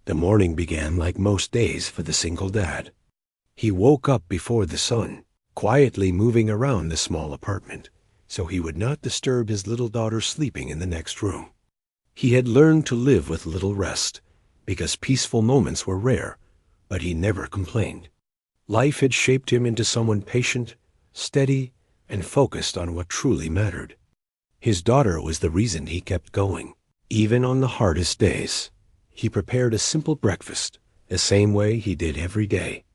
The morning began like most days for the single dad. He woke up before the sun, quietly moving around the small apartment, so he would not disturb his little daughter sleeping in the next room. He had learned to live with little rest, because peaceful moments were rare, but he never complained. Life had shaped him into someone patient, steady, and focused on what truly mattered. His daughter was the reason he kept going, even on the hardest days. He prepared a simple breakfast, the same way he did every day.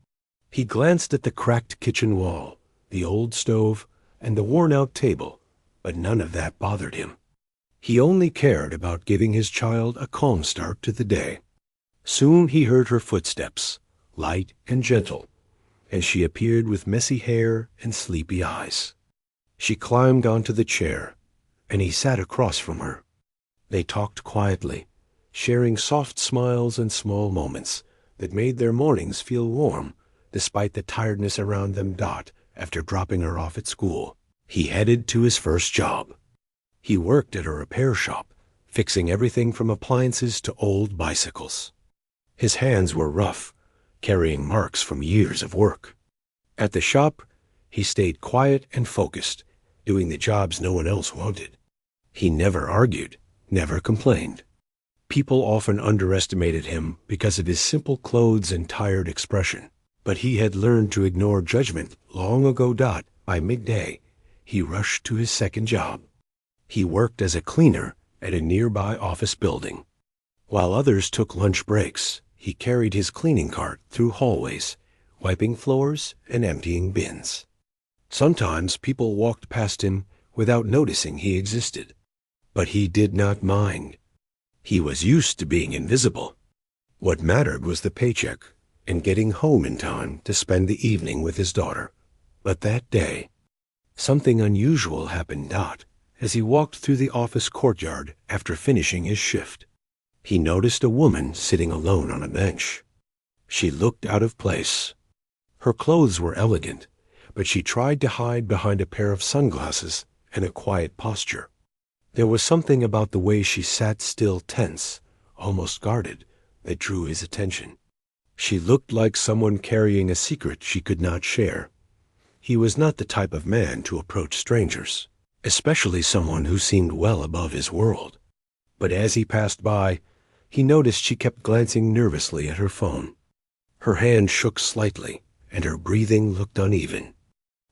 He glanced at the cracked kitchen wall, the old stove, and the worn-out table, but none of that bothered him. He only cared about giving his child a calm start to the day. Soon he heard her footsteps, light and gentle, and she appeared with messy hair and sleepy eyes. She climbed onto the chair, and he sat across from her. They talked quietly, sharing soft smiles and small moments that made their mornings feel warm, despite the tiredness around them. After dropping her off at school, he headed to his first job. He worked at a repair shop, fixing everything from appliances to old bicycles. His hands were rough, carrying marks from years of work. At the shop, he stayed quiet and focused, doing the jobs no one else wanted. He never argued, never complained. People often underestimated him because of his simple clothes and tired expression, but he had learned to ignore judgment long ago. By midday, he rushed to his second job. He worked as a cleaner at a nearby office building. While others took lunch breaks, he carried his cleaning cart through hallways, wiping floors and emptying bins. Sometimes people walked past him without noticing he existed, but he did not mind. He was used to being invisible. What mattered was the paycheck and getting home in time to spend the evening with his daughter. But that day, something unusual happened. As he walked through the office courtyard after finishing his shift, he noticed a woman sitting alone on a bench. She looked out of place. Her clothes were elegant, but she tried to hide behind a pair of sunglasses and a quiet posture. There was something about the way she sat still, tense, almost guarded, that drew his attention. She looked like someone carrying a secret she could not share. He was not the type of man to approach strangers, especially someone who seemed well above his world. But as he passed by, he noticed she kept glancing nervously at her phone. Her hand shook slightly, and her breathing looked uneven.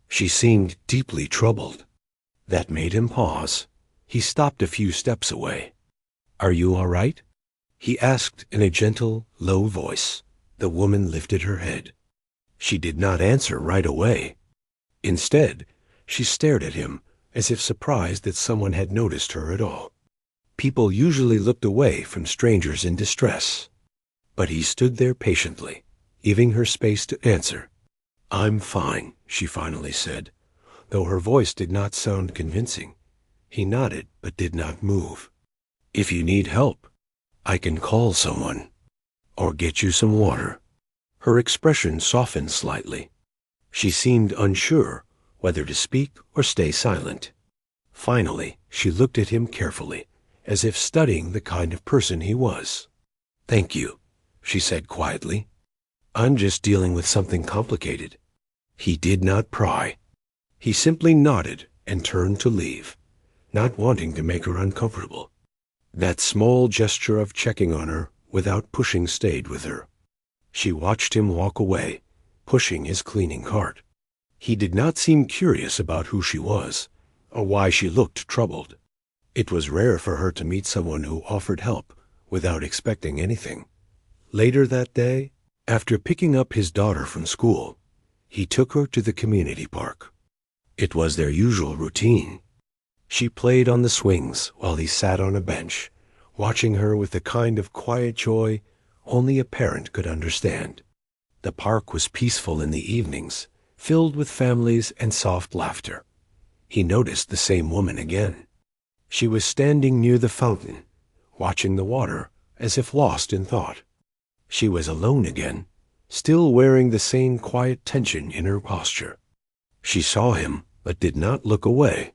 She seemed deeply troubled. That made him pause. He stopped a few steps away. "Are you all right?" he asked in a gentle, low voice. The woman lifted her head. She did not answer right away. Instead, she stared at him as if surprised that someone had noticed her at all. People usually looked away from strangers in distress, but he stood there patiently, giving her space to answer. "I'm fine," she finally said, though her voice did not sound convincing. He nodded but did not move. "If you need help, I can call someone, or get you some water." Her expression softened slightly. She seemed unsure whether to speak or stay silent. Finally, she looked at him carefully, as if studying the kind of person he was. "Thank you," she said quietly. "I'm just dealing with something complicated." He did not pry. He simply nodded and turned to leave, not wanting to make her uncomfortable. That small gesture of checking on her without pushing stayed with her. She watched him walk away, pushing his cleaning cart. He did not seem curious about who she was, or why she looked troubled. It was rare for her to meet someone who offered help without expecting anything. Later that day, after picking up his daughter from school, he took her to the community park. It was their usual routine. She played on the swings while he sat on a bench, watching her with the kind of quiet joy only a parent could understand. The park was peaceful in the evenings, filled with families and soft laughter. He noticed the same woman again. She was standing near the fountain, watching the water as if lost in thought. She was alone again, still wearing the same quiet tension in her posture. She saw him, but did not look away.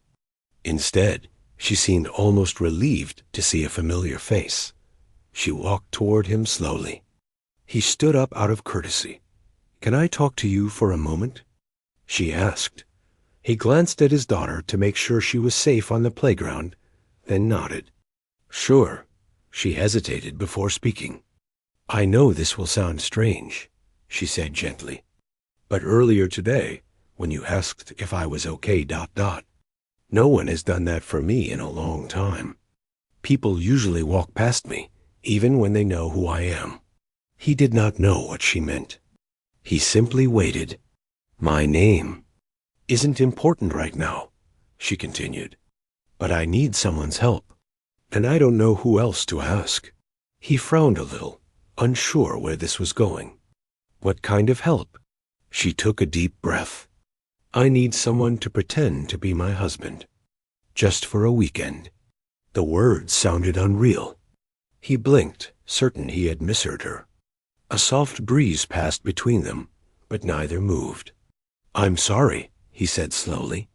Instead, she seemed almost relieved to see a familiar face. She walked toward him slowly. He stood up out of courtesy. "Can I talk to you for a moment?" she asked. He glanced at his daughter to make sure she was safe on the playground, then nodded. "Sure." She hesitated before speaking. "I know this will sound strange," she said gently, "but earlier today, when you asked if I was okay, no one has done that for me in a long time. People usually walk past me, even when they know who I am." He did not know what she meant. He simply waited. "My name isn't important right now," she continued, "but I need someone's help, and I don't know who else to ask." He frowned a little, unsure where this was going. "What kind of help?" She took a deep breath. "I need someone to pretend to be my husband. Just for a weekend." The words sounded unreal. He blinked, certain he had misheard her. A soft breeze passed between them, but neither moved. "I'm sorry," he said slowly.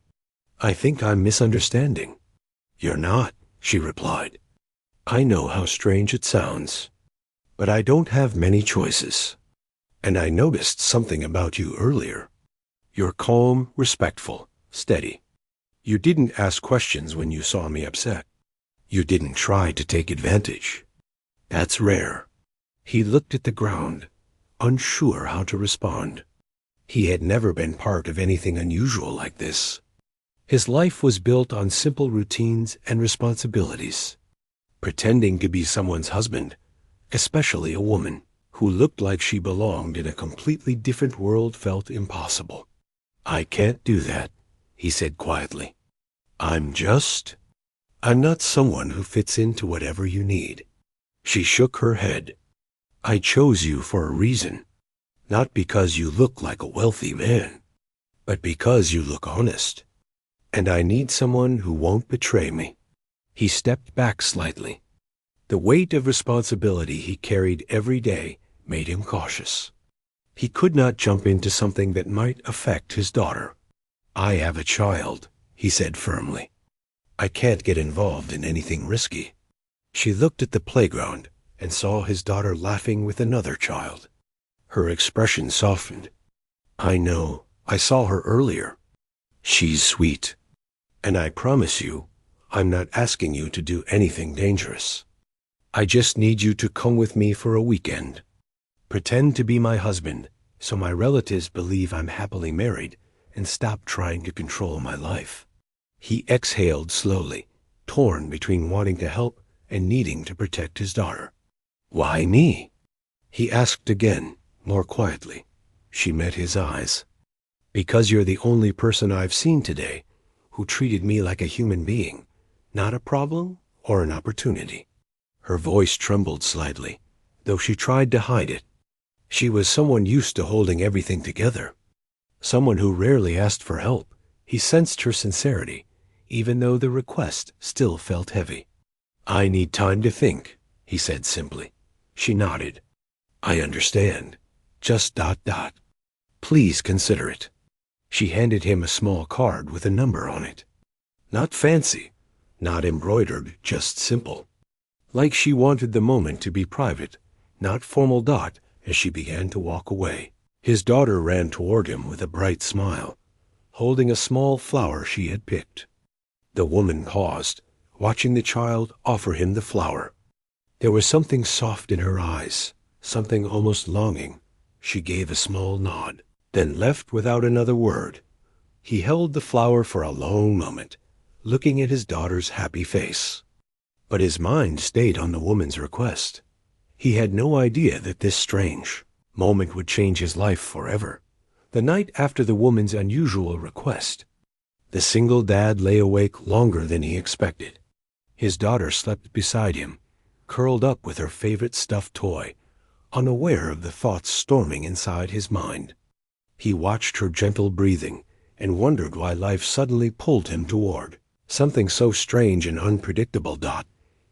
"I think I'm misunderstanding." "You're not," she replied. "I know how strange it sounds, but I don't have many choices. And I noticed something about you earlier. You're calm, respectful, steady. You didn't ask questions when you saw me upset. You didn't try to take advantage. That's rare." He looked at the ground, unsure how to respond. He had never been part of anything unusual like this. His life was built on simple routines and responsibilities. Pretending to be someone's husband, especially a woman who looked like she belonged in a completely different world, felt impossible. "I can't do that," he said quietly. I'm not someone who fits into whatever you need." She shook her head. "I chose you for a reason. Not because you look like a wealthy man, but because you look honest. And I need someone who won't betray me." He stepped back slightly. The weight of responsibility he carried every day made him cautious. He could not jump into something that might affect his daughter. "I have a child," he said firmly. "I can't get involved in anything risky." She looked at the playground and saw his daughter laughing with another child. Her expression softened. "I know. I saw her earlier. She's sweet. And I promise you, I'm not asking you to do anything dangerous. I just need you to come with me for a weekend. Pretend to be my husband so my relatives believe I'm happily married and stop trying to control my life." He exhaled slowly, torn between wanting to help and needing to protect his daughter. "Why me?" he asked again, more quietly. She met his eyes. "Because you're the only person I've seen today who treated me like a human being, not a problem or an opportunity." Her voice trembled slightly, though she tried to hide it. She was someone used to holding everything together, someone who rarely asked for help. He sensed her sincerity, even though the request still felt heavy. "I need time to think," he said simply. She nodded. "I understand. Just ... Please consider it." She handed him a small card with a number on it. Not fancy, not embroidered, just simple. Like she wanted the moment to be private, not formal. As she began to walk away, his daughter ran toward him with a bright smile, holding a small flower she had picked. The woman paused, watching the child offer him the flower. There was something soft in her eyes, something almost longing. She gave a small nod, then left without another word. He held the flower for a long moment, looking at his daughter's happy face. But his mind stayed on the woman's request. He had no idea that this strange moment would change his life forever. The night after the woman's unusual request, the single dad lay awake longer than he expected. His daughter slept beside him, curled up with her favorite stuffed toy, unaware of the thoughts storming inside his mind. He watched her gentle breathing and wondered why life suddenly pulled him toward something so strange and unpredictable.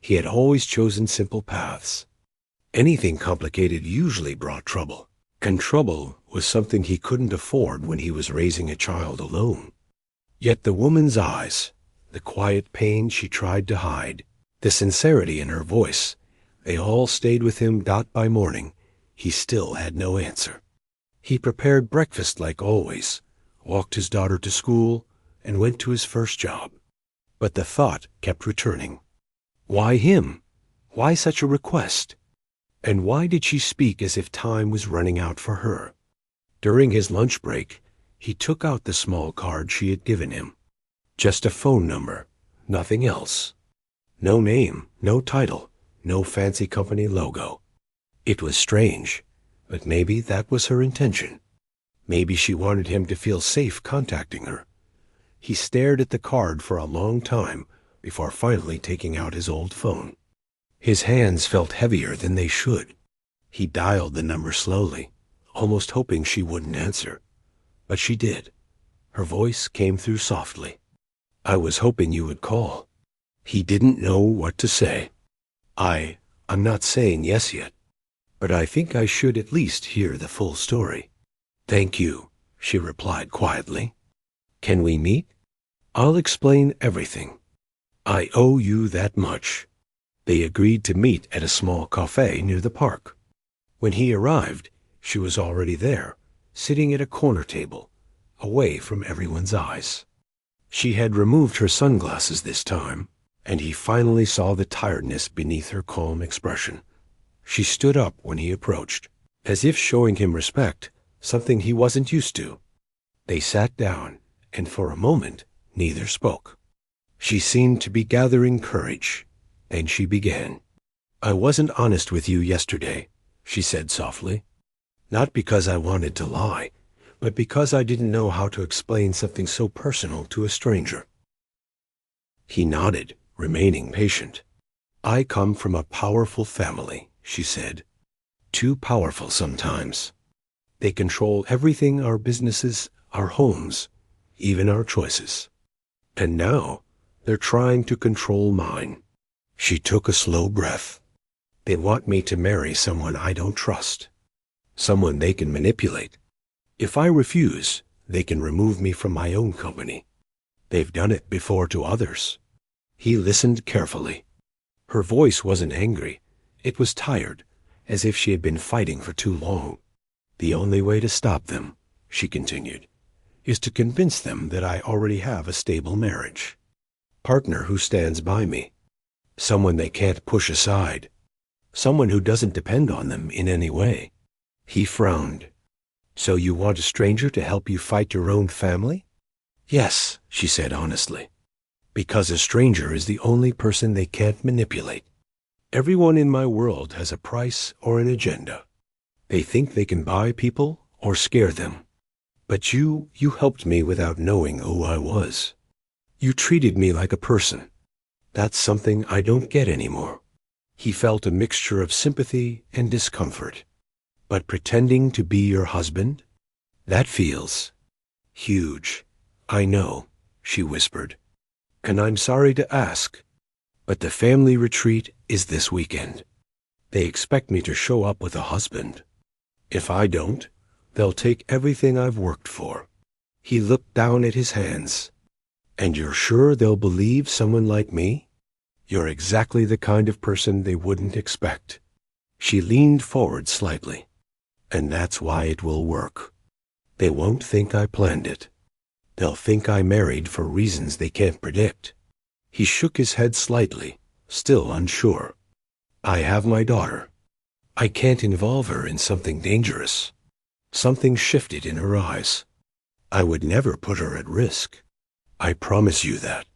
He had always chosen simple paths. Anything complicated usually brought trouble, and trouble was something he couldn't afford when he was raising a child alone. Yet the woman's eyes, the quiet pain she tried to hide, the sincerity in her voice, they all stayed with him. By morning, He still had no answer. He prepared breakfast like always, walked his daughter to school, and went to his first job. But the thought kept returning. Why him? Why such a request? And why did she speak as if time was running out for her? During his lunch break, he took out the small card she had given him. Just a phone number, nothing else. No name, no title, no fancy company logo. It was strange, but maybe that was her intention. Maybe she wanted him to feel safe contacting her. He stared at the card for a long time before finally taking out his old phone. His hands felt heavier than they should. He dialed the number slowly, almost hoping she wouldn't answer. But she did. Her voice came through softly. "I was hoping you would call." He didn't know what to say. I'm not saying yes yet, but I think I should at least hear the full story." "Thank you," she replied quietly. "Can we meet? I'll explain everything. I owe you that much." They agreed to meet at a small cafe near the park. When he arrived, she was already there, sitting at a corner table, away from everyone's eyes. She had removed her sunglasses this time, and he finally saw the tiredness beneath her calm expression. She stood up when he approached, as if showing him respect, something he wasn't used to. They sat down, and for a moment, neither spoke. She seemed to be gathering courage, and she began. "I wasn't honest with you yesterday," she said softly. "Not because I wanted to lie, but because I didn't know how to explain something so personal to a stranger." He nodded, remaining patient. "I come from a powerful family," she said. "Too powerful sometimes. They control everything, our businesses, our homes, even our choices. And now they're trying to control mine." She took a slow breath. "They want me to marry someone I don't trust, someone they can manipulate. If I refuse, they can remove me from my own company. They've done it before to others." He listened carefully. Her voice wasn't angry. It was tired, as if she had been fighting for too long. "The only way to stop them," she continued, "is to convince them that I already have a stable marriage. Partner who stands by me. Someone they can't push aside. Someone who doesn't depend on them in any way." He frowned. "So you want a stranger to help you fight your own family?" "Yes," she said honestly. "Because a stranger is the only person they can't manipulate. Everyone in my world has a price or an agenda. They think they can buy people or scare them. But you helped me without knowing who I was. You treated me like a person. That's something I don't get anymore." He felt a mixture of sympathy and discomfort. "But pretending to be your husband? That feels huge." "I know," she whispered. "And I'm sorry to ask, but the family retreat is this weekend. They expect me to show up with a husband. If I don't, they'll take everything I've worked for." He looked down at his hands. "And you're sure they'll believe someone like me? You're exactly the kind of person they wouldn't expect." She leaned forward slightly. "And that's why it will work. They won't think I planned it. They'll think I married for reasons they can't predict." He shook his head slightly, still unsure. "I have my daughter. I can't involve her in something dangerous." Something shifted in her eyes. "I would never put her at risk. I promise you that."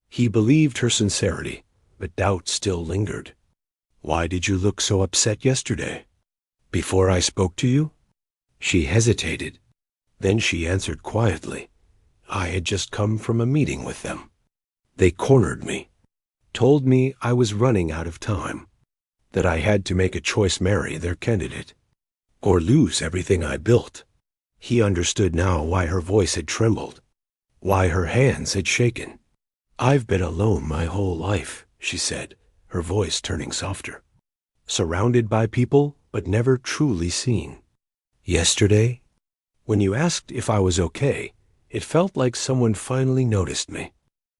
He believed her sincerity, but doubt still lingered. "Why did you look so upset yesterday? Before I spoke to you?" She hesitated. Then she answered quietly. "I had just come from a meeting with them. They cornered me, told me I was running out of time, that I had to make a choice, marry their candidate, or lose everything I built." He understood now why her voice had trembled, why her hands had shaken. "I've been alone my whole life," she said, her voice turning softer. "Surrounded by people, but never truly seen. Yesterday, when you asked if I was okay, it felt like someone finally noticed me."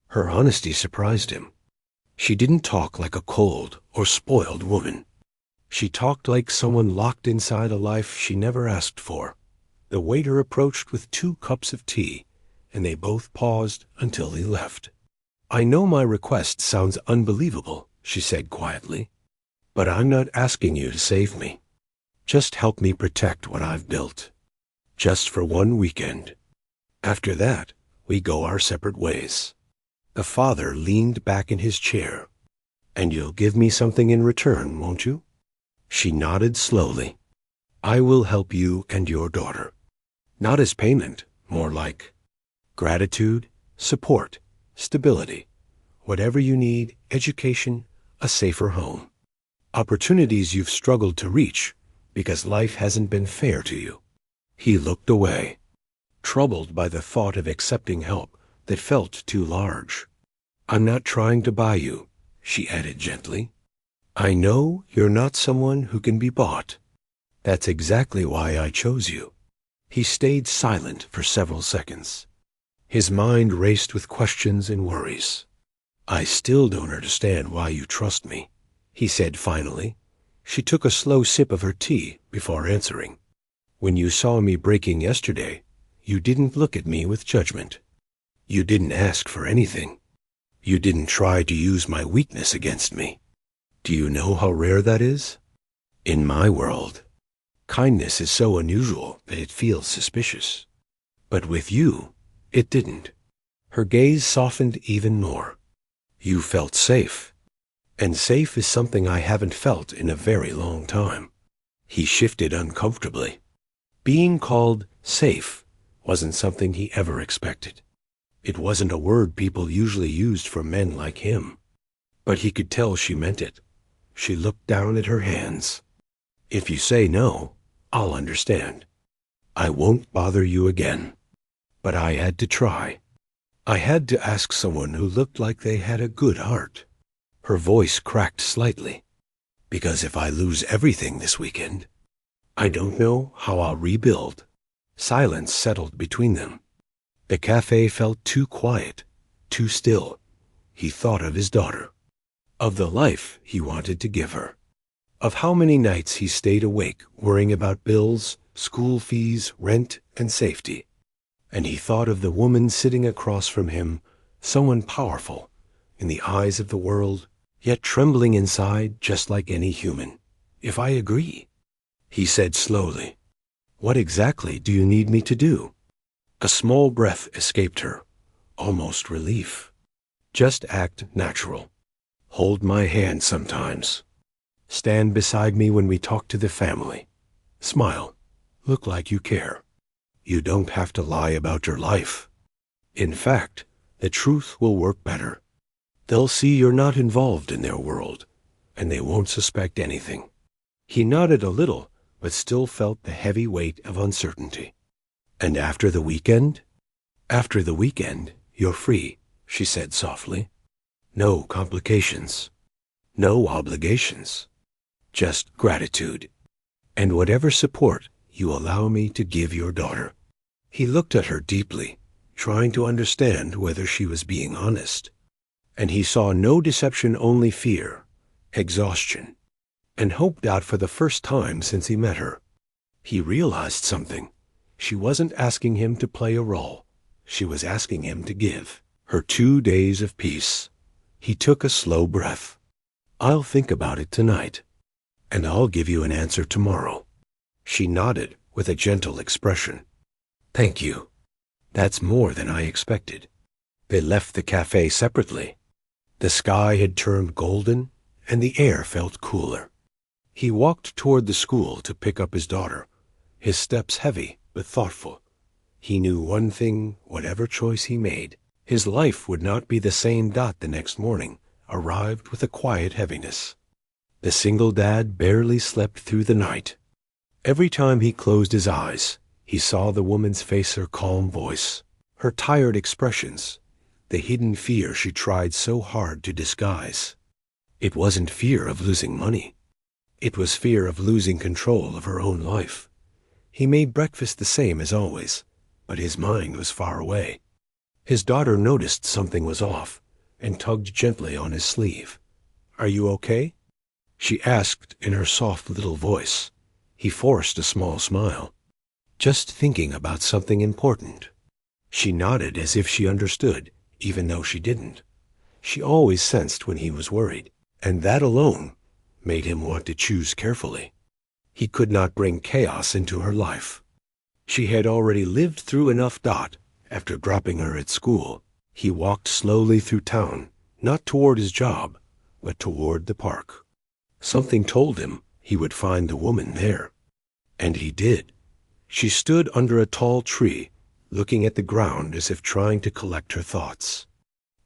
Her honesty surprised him. She didn't talk like a cold or spoiled woman. She talked like someone locked inside a life she never asked for. The waiter approached with 2 cups of tea, and they both paused until he left. "I know my request sounds unbelievable," she said quietly, "but I'm not asking you to save me. Just help me protect what I've built. Just for one weekend. After that, we go our separate ways." The father leaned back in his chair. "And you'll give me something in return, won't you?" She nodded slowly. "I will help you and your daughter. Not as payment, more like gratitude, support, stability, whatever you need, education, a safer home. Opportunities you've struggled to reach because life hasn't been fair to you." He looked away, troubled by the thought of accepting help that felt too large. "I'm not trying to buy you," she added gently. "I know you're not someone who can be bought. That's exactly why I chose you." He stayed silent for several seconds. His mind raced with questions and worries. "I still don't understand why you trust me," he said finally. She took a slow sip of her tea before answering. "When you saw me breaking yesterday, you didn't look at me with judgment. You didn't ask for anything. You didn't try to use my weakness against me. Do you know how rare that is? In my world, kindness is so unusual that it feels suspicious. But with you, it didn't." Her gaze softened even more. "You felt safe. And safe is something I haven't felt in a very long time." He shifted uncomfortably. Being called safe wasn't something he ever expected. It wasn't a word people usually used for men like him. But he could tell she meant it. She looked down at her hands. "If you say no, I'll understand. I won't bother you again." But I had to try. I had to ask someone who looked like they had a good heart. Her voice cracked slightly. "Because if I lose everything this weekend, I don't know how I'll rebuild." Silence settled between them. The cafe felt too quiet, too still. He thought of his daughter, of the life he wanted to give her, of how many nights he stayed awake worrying about bills, school fees, rent, and safety. And he thought of the woman sitting across from him, someone powerful in the eyes of the world, yet trembling inside just like any human. "If I agree," he said slowly, "what exactly do you need me to do?" A small breath escaped her, almost relief. "Just act natural. Hold my hand sometimes. Stand beside me when we talk to the family. Smile. Look like you care. You don't have to lie about your life. In fact, the truth will work better. They'll see you're not involved in their world, and they won't suspect anything." He nodded a little, but still felt the heavy weight of uncertainty. "And after the weekend?" "After the weekend, you're free," she said softly. "No complications. No obligations. Just gratitude. And whatever support you allow me to give your daughter." He looked at her deeply, trying to understand whether she was being honest. And he saw no deception, only fear, exhaustion, and hope doubt for the first time since he met her. He realized something. She wasn't asking him to play a role. She was asking him to give her 2 days of peace. He took a slow breath. "I'll think about it tonight, and I'll give you an answer tomorrow." She nodded with a gentle expression. "Thank you. That's more than I expected." They left the cafe separately. The sky had turned golden, and the air felt cooler. He walked toward the school to pick up his daughter, his steps heavy but thoughtful. He knew one thing, whatever choice he made, his life would not be the same. The next morning arrived with a quiet heaviness. The single dad barely slept through the night. Every time he closed his eyes, he saw the woman's face, her calm voice, her tired expressions, the hidden fear she tried so hard to disguise. It wasn't fear of losing money. It was fear of losing control of her own life. He made breakfast the same as always, but his mind was far away. His daughter noticed something was off and tugged gently on his sleeve. "Are you okay?" she asked in her soft little voice. He forced a small smile. Just thinking about something important. She nodded as if she understood, even though she didn't. She always sensed when he was worried, and that alone made him want to choose carefully. He could not bring chaos into her life. She had already lived through enough. After dropping her at school, he walked slowly through town, not toward his job, but toward the park. Something told him he would find the woman there. And he did. She stood under a tall tree, looking at the ground as if trying to collect her thoughts.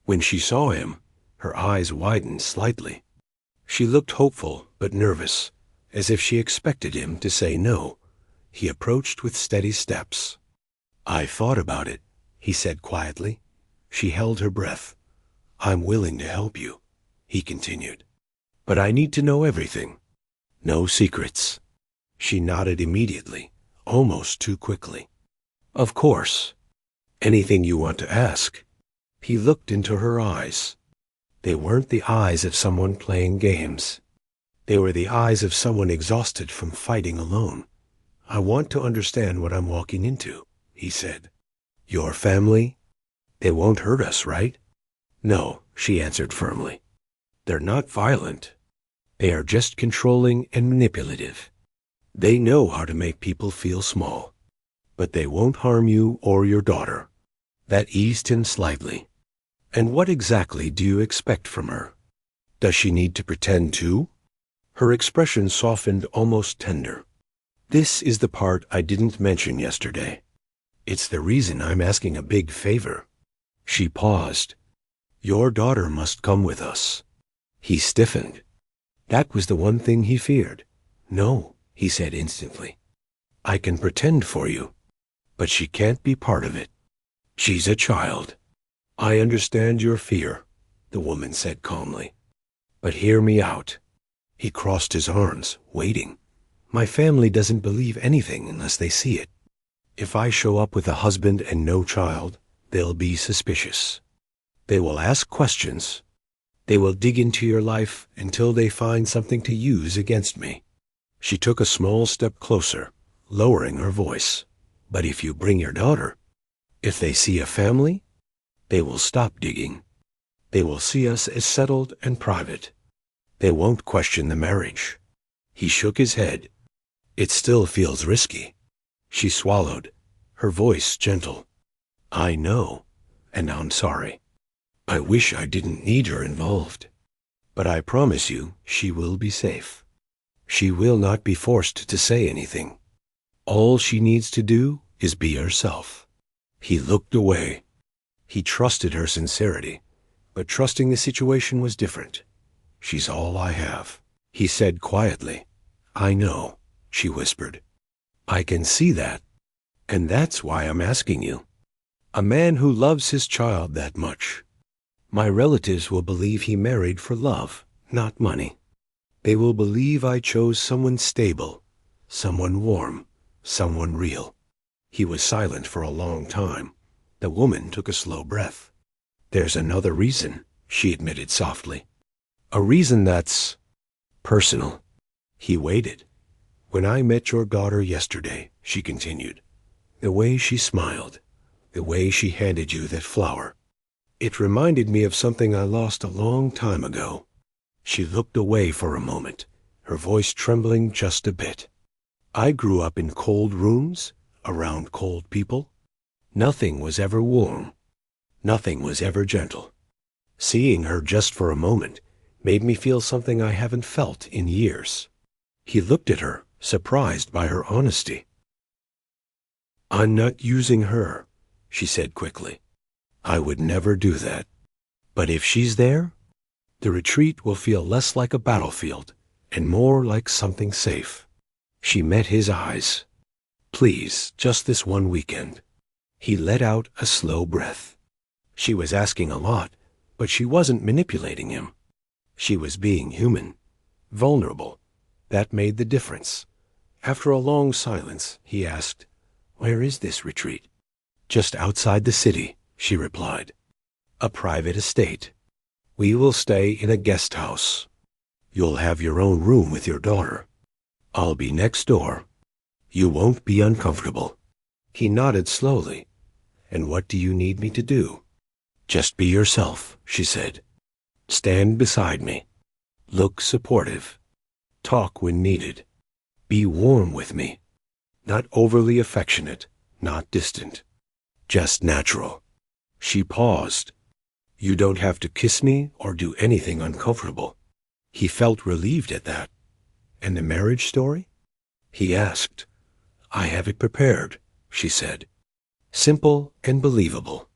When she saw him, her eyes widened slightly. She looked hopeful but nervous, as if she expected him to say no. He approached with steady steps. "I thought about it," he said quietly. She held her breath. "I'm willing to help you," he continued. "But I need to know everything. No secrets." She nodded immediately, almost too quickly. "Of course. Anything you want to ask." He looked into her eyes. They weren't the eyes of someone playing games. They were the eyes of someone exhausted from fighting alone. "I want to understand what I'm walking into," he said. "Your family? They won't hurt us, right?" "No," she answered firmly. "They're not violent. They are just controlling and manipulative. They know how to make people feel small. But they won't harm you or your daughter." That eased him slightly. "And what exactly do you expect from her? Does she need to pretend too?" Her expression softened almost tender. "This is the part I didn't mention yesterday. It's the reason I'm asking a big favor." She paused. "Your daughter must come with us." He stiffened. That was the one thing he feared. "No," he said instantly. "I can pretend for you, but she can't be part of it. She's a child." "I understand your fear," the woman said calmly. "But hear me out." He crossed his arms, waiting. "My family doesn't believe anything unless they see it. If I show up with a husband and no child, they'll be suspicious. They will ask questions. They will dig into your life until they find something to use against me." She took a small step closer, lowering her voice. "But if you bring your daughter, if they see a family, they will stop digging. They will see us as settled and private. They won't question the marriage." He shook his head. "It still feels risky." She swallowed, her voice gentle. "I know, and I'm sorry. I wish I didn't need her involved. But I promise you she will be safe. She will not be forced to say anything. All she needs to do is be herself." He looked away. He trusted her sincerity, but trusting the situation was different. "She's all I have," he said quietly. "I know," she whispered. "I can see that, and that's why I'm asking you. A man who loves his child that much. My relatives will believe he married for love, not money. They will believe I chose someone stable, someone warm, someone real." He was silent for a long time. The woman took a slow breath. "There's another reason," she admitted softly. "A reason that's personal." He waited. "When I met your daughter yesterday," she continued, "the way she smiled, the way she handed you that flower, it reminded me of something I lost a long time ago." She looked away for a moment, her voice trembling just a bit. "I grew up in cold rooms, around cold people. Nothing was ever warm. Nothing was ever gentle. Seeing her just for a moment made me feel something I haven't felt in years." He looked at her, surprised by her honesty. "I'm not using her," she said quickly. "I would never do that. But if she's there, the retreat will feel less like a battlefield and more like something safe." She met his eyes. "Please, just this one weekend." He let out a slow breath. She was asking a lot, but she wasn't manipulating him. She was being human, vulnerable. That made the difference. After a long silence, he asked, "Where is this retreat?" "Just outside the city," she replied. "A private estate. We will stay in a guest house." You'll have your own room with your daughter. I'll be next door. You won't be uncomfortable." He nodded slowly. "And what do you need me to do?" "Just be yourself," she said. "Stand beside me. Look supportive. Talk when needed. Be warm with me. Not overly affectionate, not distant. Just natural." She paused. "You don't have to kiss me or do anything uncomfortable." He felt relieved at that. "And the marriage story?" he asked. "I have it prepared," she said. "Simple and believable.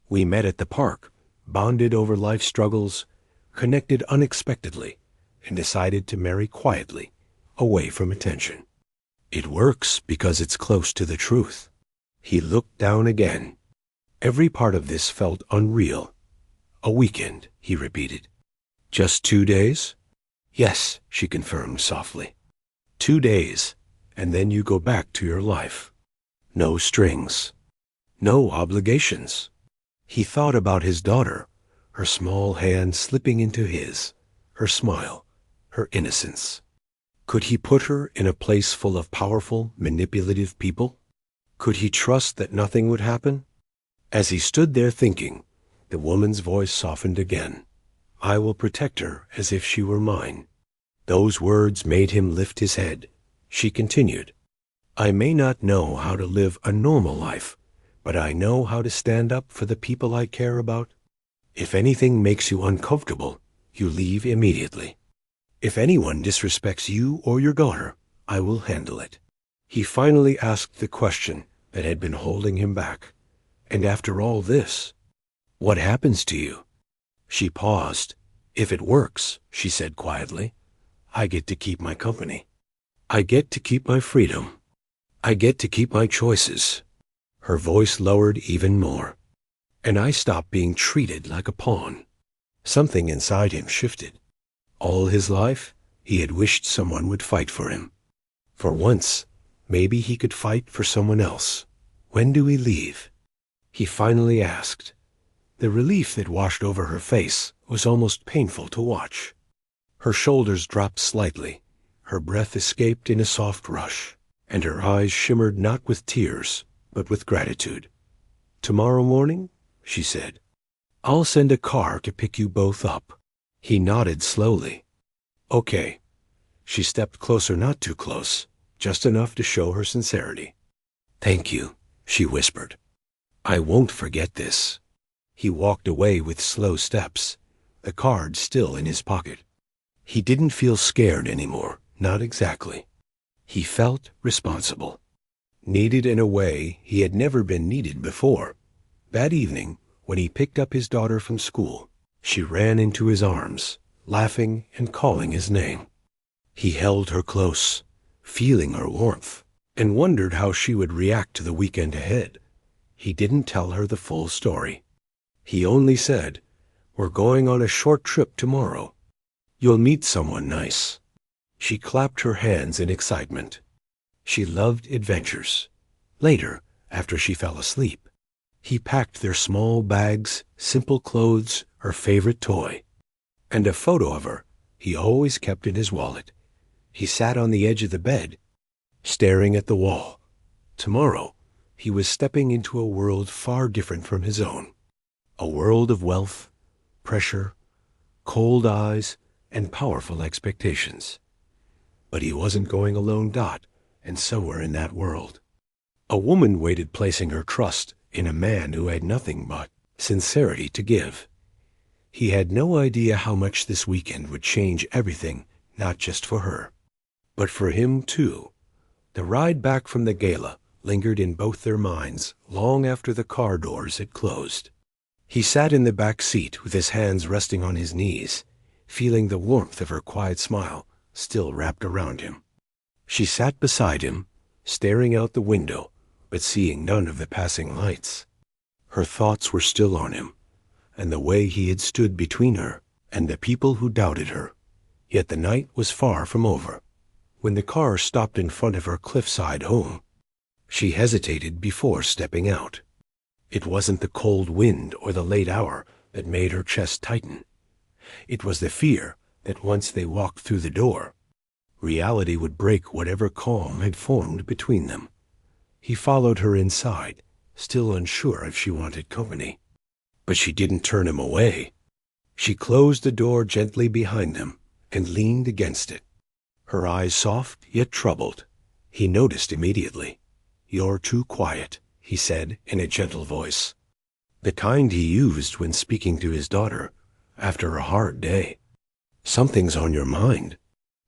We met at the park, bonded over life struggles, connected unexpectedly, and decided to marry quietly, away from attention. It works because it's close to the truth." He looked down again. Every part of this felt unreal. "A weekend," he repeated. "Just 2 days?" "Yes," she confirmed softly. 2 days, and then you go back to your life. No strings. No obligations." He thought about his daughter, her small hand slipping into his, her smile, her innocence. Could he put her in a place full of powerful, manipulative people? Could he trust that nothing would happen? As he stood there thinking, the woman's voice softened again. "I will protect her as if she were mine." Those words made him lift his head. She continued, "I may not know how to live a normal life, but I know how to stand up for the people I care about. If anything makes you uncomfortable, you leave immediately. If anyone disrespects you or your daughter, I will handle it." He finally asked the question that had been holding him back. "And after all this, what happens to you?" She paused. "If it works," she said quietly, "I get to keep my company. I get to keep my freedom. I get to keep my choices." Her voice lowered even more. "And I stop being treated like a pawn." Something inside him shifted. All his life, he had wished someone would fight for him. For once, maybe he could fight for someone else. "When do we leave?" he finally asked. The relief that washed over her face was almost painful to watch. Her shoulders dropped slightly, her breath escaped in a soft rush, and her eyes shimmered not with tears, but with gratitude. "Tomorrow morning?" she said. "I'll send a car to pick you both up." He nodded slowly. "Okay." She stepped closer, not too close, just enough to show her sincerity. "Thank you," she whispered. "I won't forget this." He walked away with slow steps, the card still in his pocket. He didn't feel scared anymore, not exactly. He felt responsible. Needed in a way he had never been needed before. That evening, when he picked up his daughter from school, she ran into his arms, laughing and calling his name. He held her close, feeling her warmth, and wondered how she would react to the weekend ahead. He didn't tell her the full story. He only said, "We're going on a short trip tomorrow. You'll meet someone nice." She clapped her hands in excitement. She loved adventures. Later, after she fell asleep, he packed their small bags, simple clothes, her favorite toy, and a photo of her he always kept in his wallet. He sat on the edge of the bed, staring at the wall. Tomorrow, he was stepping into a world far different from his own. A world of wealth, pressure, cold eyes, and powerful expectations. But he wasn't going alone, and somewhere in that world, a woman waited, placing her trust in a man who had nothing but sincerity to give. He had no idea how much this weekend would change everything, not just for her, but for him too. The ride back from the gala lingered in both their minds long after the car doors had closed. He sat in the back seat with his hands resting on his knees, feeling the warmth of her quiet smile still wrapped around him. She sat beside him, staring out the window, but seeing none of the passing lights. Her thoughts were still on him, and the way he had stood between her and the people who doubted her. Yet the night was far from over. When the car stopped in front of her cliffside home, she hesitated before stepping out. It wasn't the cold wind or the late hour that made her chest tighten. It was the fear that once they walked through the door, reality would break whatever calm had formed between them. He followed her inside, still unsure if she wanted company. But she didn't turn him away. She closed the door gently behind them and leaned against it, her eyes soft yet troubled. He noticed immediately. "You're too quiet," he said in a gentle voice, the kind he used when speaking to his daughter after a hard day. "Something's on your mind."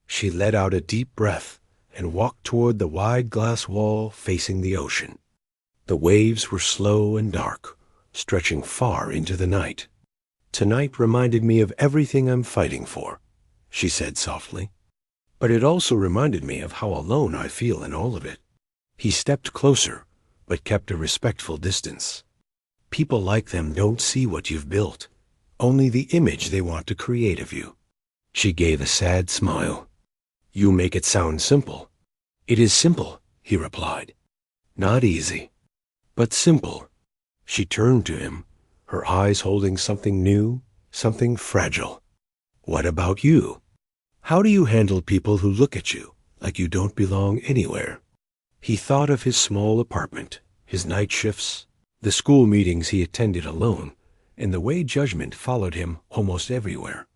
She let out a deep breath and walked toward the wide glass wall facing the ocean. The waves were slow and dark, stretching far into the night. "Tonight reminded me of everything I'm fighting for," she said softly. "But it also reminded me of how alone I feel in all of it." He stepped closer, but kept a respectful distance. "People like them don't see what you've built, only the image they want to create of you." She gave a sad smile. "You make it sound simple." "It is simple," he replied. "Not easy, but simple." She turned to him, her eyes holding something new, something fragile. "What about you? How do you handle people who look at you like you don't belong anywhere?" He thought of his small apartment, his night shifts, the school meetings he attended alone, and the way judgment followed him almost everywhere.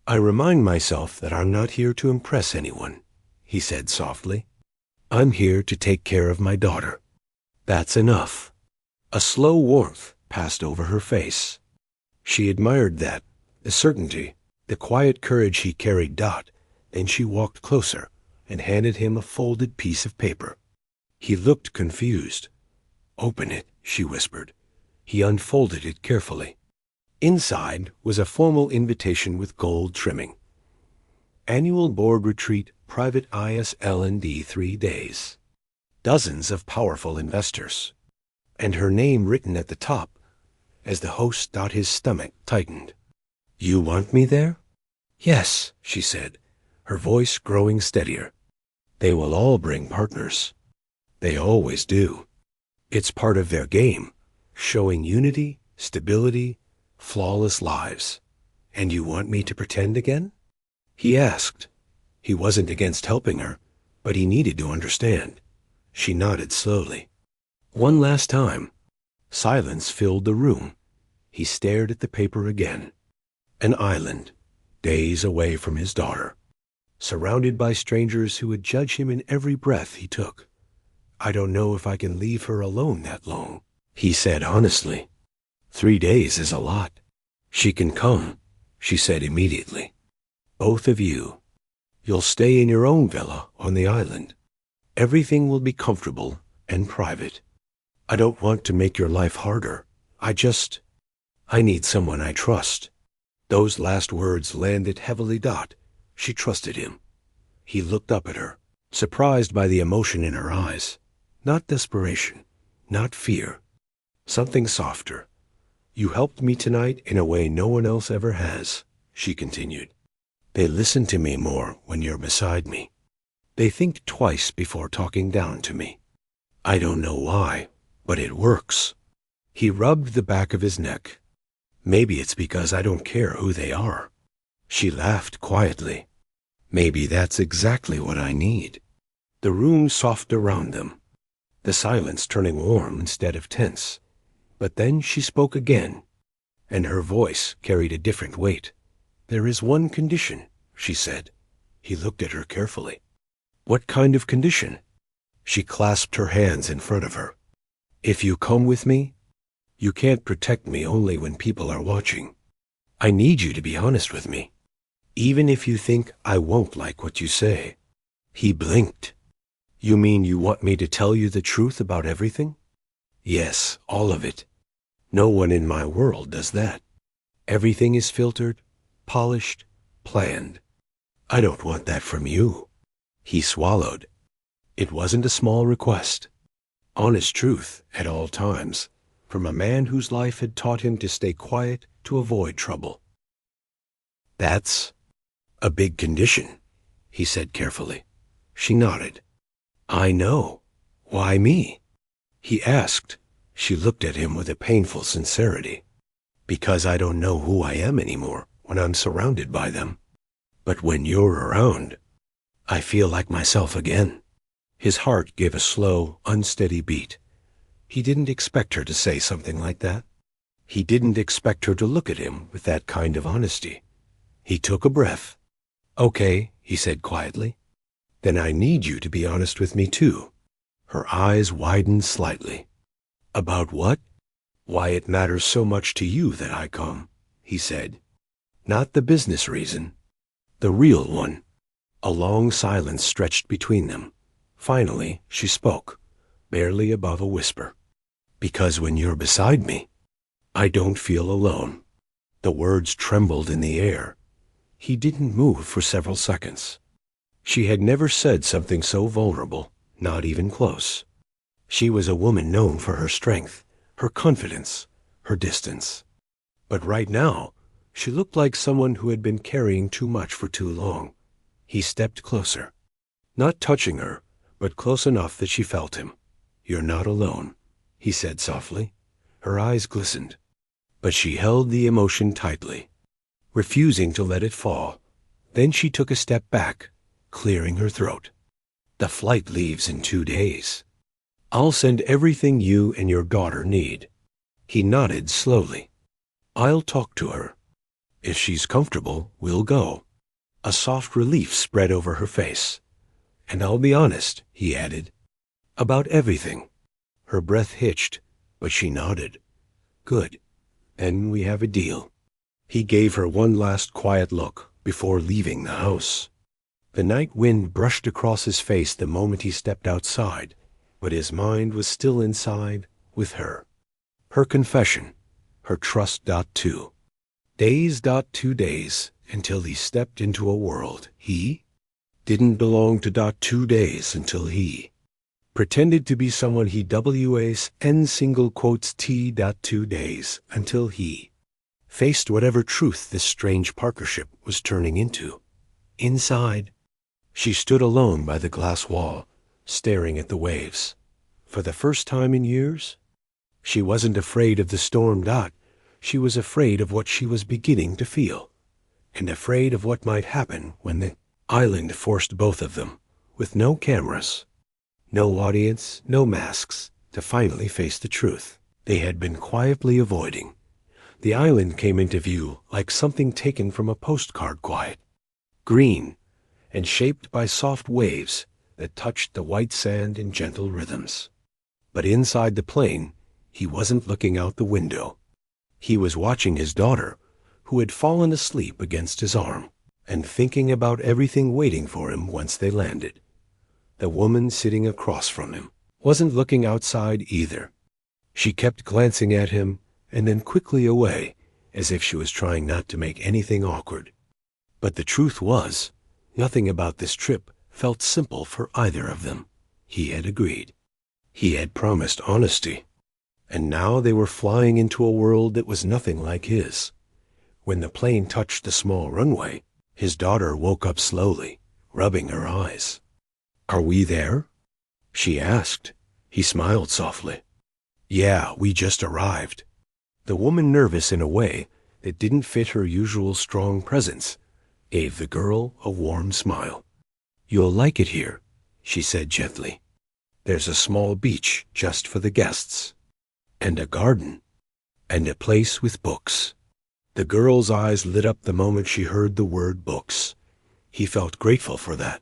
"I remind myself that I'm not here to impress anyone," he said softly. "I'm here to take care of my daughter. That's enough." A slow warmth passed over her face. She admired that, the certainty, the quiet courage he carried. Then she walked closer and handed him a folded piece of paper. He looked confused. "Open it," she whispered. He unfolded it carefully. Inside was a formal invitation with gold trimming. "Annual Board Retreat, Private ISL&D 3 days. Dozens of powerful investors." And her name written at the top. As the host, his stomach tightened. "You want me there?" "Yes," she said, her voice growing steadier. "They will all bring partners. They always do. It's part of their game, showing unity, stability, flawless lives. And you want me to pretend again?" He asked. He wasn't against helping her, but he needed to understand. She nodded slowly. One last time. Silence filled the room. He stared at the paper again. An island, days away from his daughter, surrounded by strangers who would judge him in every breath he took. "I don't know if I can leave her alone that long," he said honestly. 3 days is a lot. "She can come," she said immediately. "Both of you. You'll stay in your own villa on the island. Everything will be comfortable and private. I don't want to make your life harder. I need someone I trust." Those last words landed heavily. She trusted him. He looked up at her, surprised by the emotion in her eyes. Not desperation, not fear. Something softer. "You helped me tonight in a way no one else ever has," she continued. "They listen to me more when you're beside me. They think twice before talking down to me. I don't know why, but it works." He rubbed the back of his neck. "Maybe it's because I don't care who they are." She laughed quietly. "Maybe that's exactly what I need." The room softened around them, the silence turning warm instead of tense. But then she spoke again, and her voice carried a different weight. "There is one condition," she said. He looked at her carefully. "What kind of condition?" She clasped her hands in front of her. "If you come with me, you can't protect me only when people are watching. I need you to be honest with me, even if you think I won't like what you say." He blinked. "You mean you want me to tell you the truth about everything?" "Yes, all of it. No one in my world does that. Everything is filtered, polished, planned. I don't want that from you." He swallowed. It wasn't a small request. Honest truth at all times, from a man whose life had taught him to stay quiet to avoid trouble. "That's a big condition," he said carefully. She nodded. "I know. Why me?" He asked. She looked at him with a painful sincerity. "Because I don't know who I am anymore when I'm surrounded by them." But when you're around, I feel like myself again." His heart gave a slow, unsteady beat. He didn't expect her to say something like that. He didn't expect her to look at him with that kind of honesty. He took a breath. "Okay," he said quietly. "Then I need you to be honest with me too." Her eyes widened slightly. "About what?" "Why it matters so much to you that I come," he said. "Not the business reason. The real one." A long silence stretched between them. Finally, she spoke, barely above a whisper. "Because when you're beside me, I don't feel alone." The words trembled in the air. He didn't move for several seconds. She had never said something so vulnerable, not even close. She was a woman known for her strength, her confidence, her distance. But right now, she looked like someone who had been carrying too much for too long. He stepped closer, not touching her, but close enough that she felt him. "You're not alone," he said softly. Her eyes glistened, but she held the emotion tightly, refusing to let it fall. Then she took a step back, clearing her throat. "The flight leaves in 2 days. I'll send everything you and your daughter need." He nodded slowly. "I'll talk to her. If she's comfortable, we'll go." A soft relief spread over her face. "And I'll be honest," he added, "about everything." Her breath hitched, but she nodded. "Good. Then we have a deal." He gave her one last quiet look before leaving the house. The night wind brushed across his face the moment he stepped outside, but his mind was still inside with her. Her confession, her trust. 2 days. 2 days until he stepped into a world he didn't belong to. 2 days until he pretended to be someone he WASN single quotes T. 2 days until he faced whatever truth this strange partnership was turning into. Inside, she stood alone by the glass wall, staring at the waves. For the first time in years, she wasn't afraid of the storm. She was afraid of what she was beginning to feel, and afraid of what might happen when the island forced both of them, with no cameras, no audience, no masks, to finally face the truth they had been quietly avoiding. The island came into view like something taken from a postcard, quiet, green, and shaped by soft waves that touched the white sand in gentle rhythms. But inside the plane, he wasn't looking out the window. He was watching his daughter, who had fallen asleep against his arm, and thinking about everything waiting for him once they landed. The woman sitting across from him wasn't looking outside either. She kept glancing at him and then quickly away, as if she was trying not to make anything awkward. But the truth was, nothing about this trip felt simple for either of them. He had agreed. He had promised honesty. And now they were flying into a world that was nothing like his. When the plane touched the small runway, his daughter woke up slowly, rubbing her eyes. "Are we there?" she asked. He smiled softly. "Yeah, we just arrived." The woman, nervous in a way that didn't fit her usual strong presence, gave the girl a warm smile. "You'll like it here," she said gently. "There's a small beach just for the guests, and a garden, and a place with books." The girl's eyes lit up the moment she heard the word books. He felt grateful for that.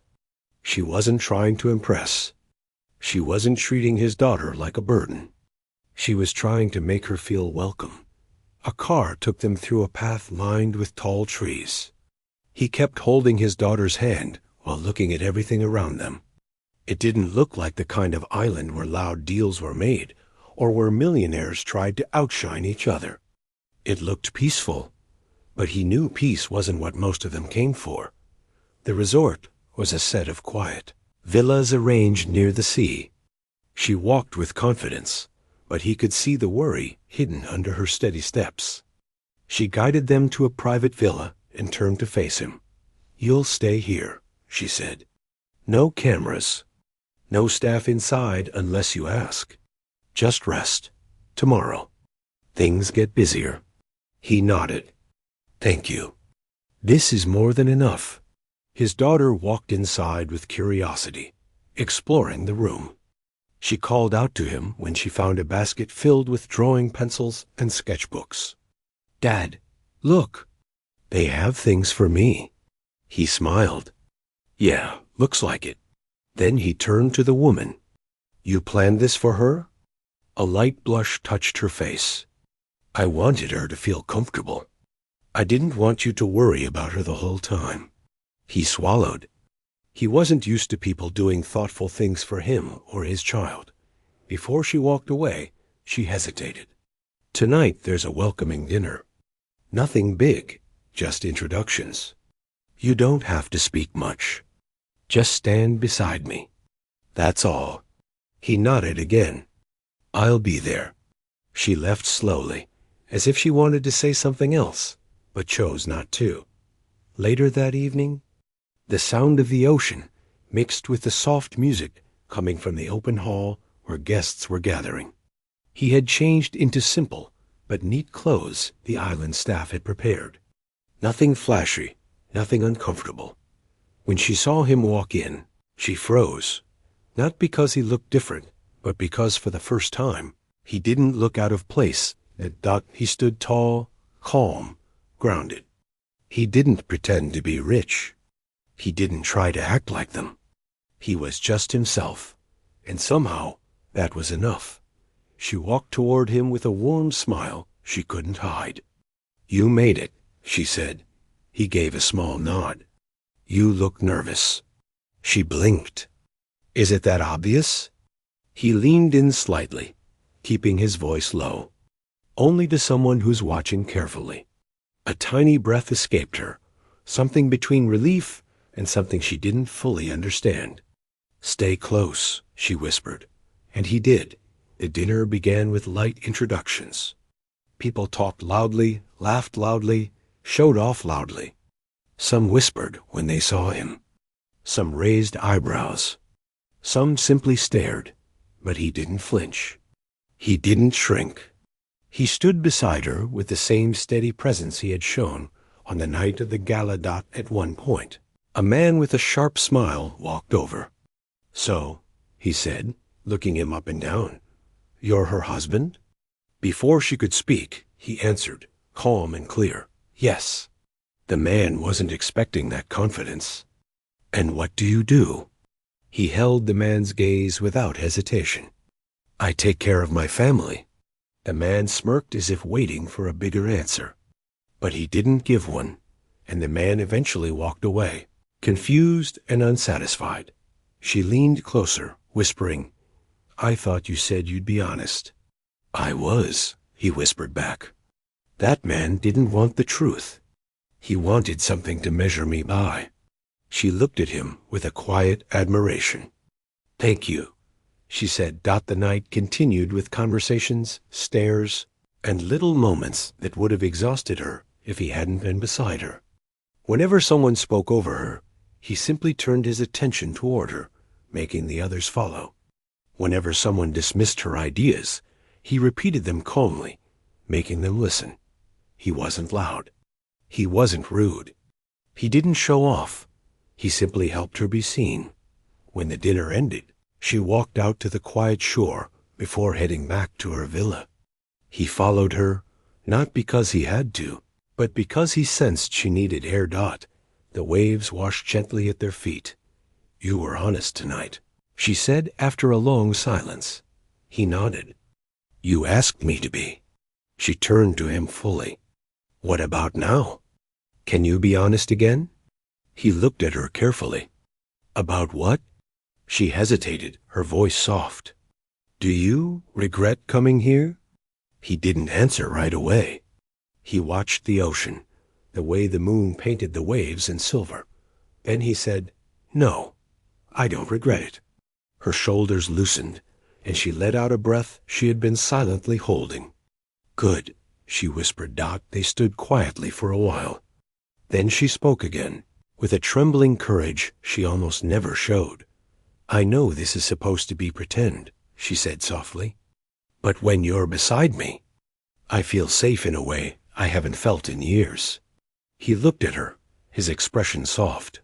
She wasn't trying to impress. She wasn't treating his daughter like a burden. She was trying to make her feel welcome. A car took them through a path lined with tall trees. He kept holding his daughter's hand while looking at everything around them. It didn't look like the kind of island where loud deals were made, or where millionaires tried to outshine each other. It looked peaceful, but he knew peace wasn't what most of them came for. The resort was a set of quiet villas arranged near the sea. She walked with confidence, but he could see the worry hidden under her steady steps. She guided them to a private villa and turned to face him. "You'll stay here," she said. "No cameras. No staff inside unless you ask. Just rest. Tomorrow, things get busier." He nodded. "Thank you. This is more than enough." His daughter walked inside with curiosity, exploring the room. She called out to him when she found a basket filled with drawing pencils and sketchbooks. "Dad, look! They have things for me." He smiled. "Yeah, looks like it." Then he turned to the woman. "You planned this for her?" A light blush touched her face. "I wanted her to feel comfortable. I didn't want you to worry about her the whole time." He swallowed. He wasn't used to people doing thoughtful things for him or his child. Before she walked away, she hesitated. "Tonight there's a welcoming dinner. Nothing big, just introductions. You don't have to speak much. Just stand beside me. That's all." He nodded again. "I'll be there." She left slowly, as if she wanted to say something else, but chose not to. Later that evening, the sound of the ocean mixed with the soft music coming from the open hall where guests were gathering. He had changed into simple but neat clothes the island staff had prepared. Nothing flashy, nothing uncomfortable. When she saw him walk in, she froze, not because he looked different, but because for the first time, he didn't look out of place. He stood tall, calm, grounded. He didn't pretend to be rich. He didn't try to act like them. He was just himself, and somehow that was enough. She walked toward him with a warm smile she couldn't hide. "You made it," she said. He gave a small nod. "You look nervous." She blinked. "Is it that obvious?" He leaned in slightly, keeping his voice low, only to someone who's watching carefully. A tiny breath escaped her, something between relief and something she didn't fully understand. "Stay close," she whispered, and he did. The dinner began with light introductions. People talked loudly, laughed loudly, showed off loudly. Some whispered when they saw him. Some raised eyebrows. Some simply stared, but he didn't flinch. He didn't shrink. He stood beside her with the same steady presence he had shown on the night of the gala. At one point, a man with a sharp smile walked over. "So," he said, looking him up and down, "you're her husband?" Before she could speak, he answered, calm and clear, "Yes." The man wasn't expecting that confidence. "And what do you do?" He held the man's gaze without hesitation. "I take care of my family." The man smirked as if waiting for a bigger answer. But he didn't give one, and the man eventually walked away, confused and unsatisfied. She leaned closer, whispering, "I thought you said you'd be honest." "I was," he whispered back. That man didn't want the truth. He wanted something to measure me by. She looked at him with a quiet admiration. "Thank you," she said. The night continued with conversations, stares, and little moments that would have exhausted her if he hadn't been beside her. Whenever someone spoke over her, he simply turned his attention toward her, making the others follow. Whenever someone dismissed her ideas, he repeated them calmly, making them listen. He wasn't loud. He wasn't rude. He didn't show off. He simply helped her be seen. When the dinner ended, she walked out to the quiet shore before heading back to her villa. He followed her, not because he had to, but because he sensed she needed air. The waves washed gently at their feet. "You were honest tonight," she said after a long silence. He nodded. "You asked me to be." She turned to him fully. "What about now? Can you be honest again?" He looked at her carefully. "About what?" She hesitated, her voice soft. "Do you regret coming here?" He didn't answer right away. He watched the ocean, the way the moon painted the waves in silver. Then he said, "No, I don't regret it." Her shoulders loosened, and she let out a breath she had been silently holding. "Good," she whispered. They stood quietly for a while. Then she spoke again, with a trembling courage she almost never showed. "I know this is supposed to be pretend," she said softly. "But when you're beside me, I feel safe in a way I haven't felt in years." He looked at her, his expression soft.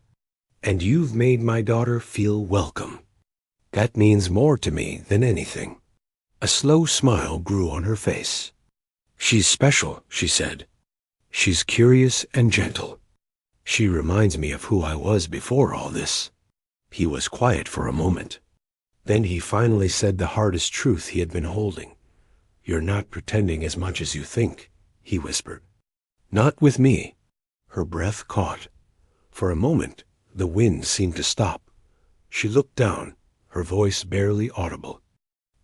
And you've made my daughter feel welcome. That means more to me than anything." A slow smile grew on her face. "She's special," she said. "She's curious and gentle. She reminds me of who I was before all this." He was quiet for a moment. Then he finally said the hardest truth he had been holding. "You're not pretending as much as you think," he whispered. "Not with me." Her breath caught. For a moment, the wind seemed to stop. She looked down, her voice barely audible.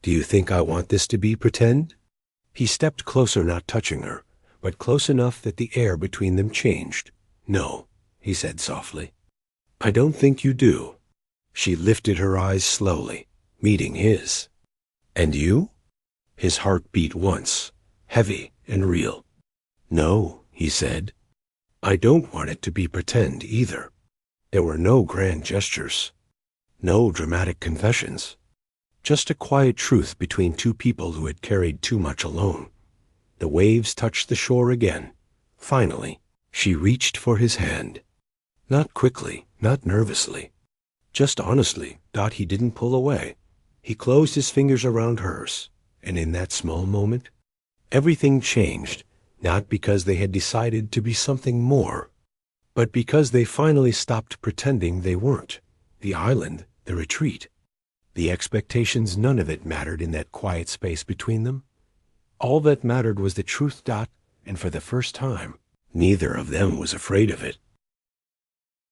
"Do you think I want this to be pretend?" He stepped closer, not touching her, but close enough that the air between them changed. "No," he said softly. "I don't think you do." She lifted her eyes slowly, meeting his. "And you?" His heart beat once, heavy and real. "No," he said. "I don't want it to be pretend either." There were no grand gestures, no dramatic confessions, just a quiet truth between two people who had carried too much alone. The waves touched the shore again. Finally, she reached for his hand. Not quickly, not nervously, just honestly. He didn't pull away. He closed his fingers around hers, and in that small moment, everything changed, not because they had decided to be something more, but because they finally stopped pretending they weren't. The island, the retreat, the expectations, none of it mattered in that quiet space between them. All that mattered was the truth. And for the first time, neither of them was afraid of it.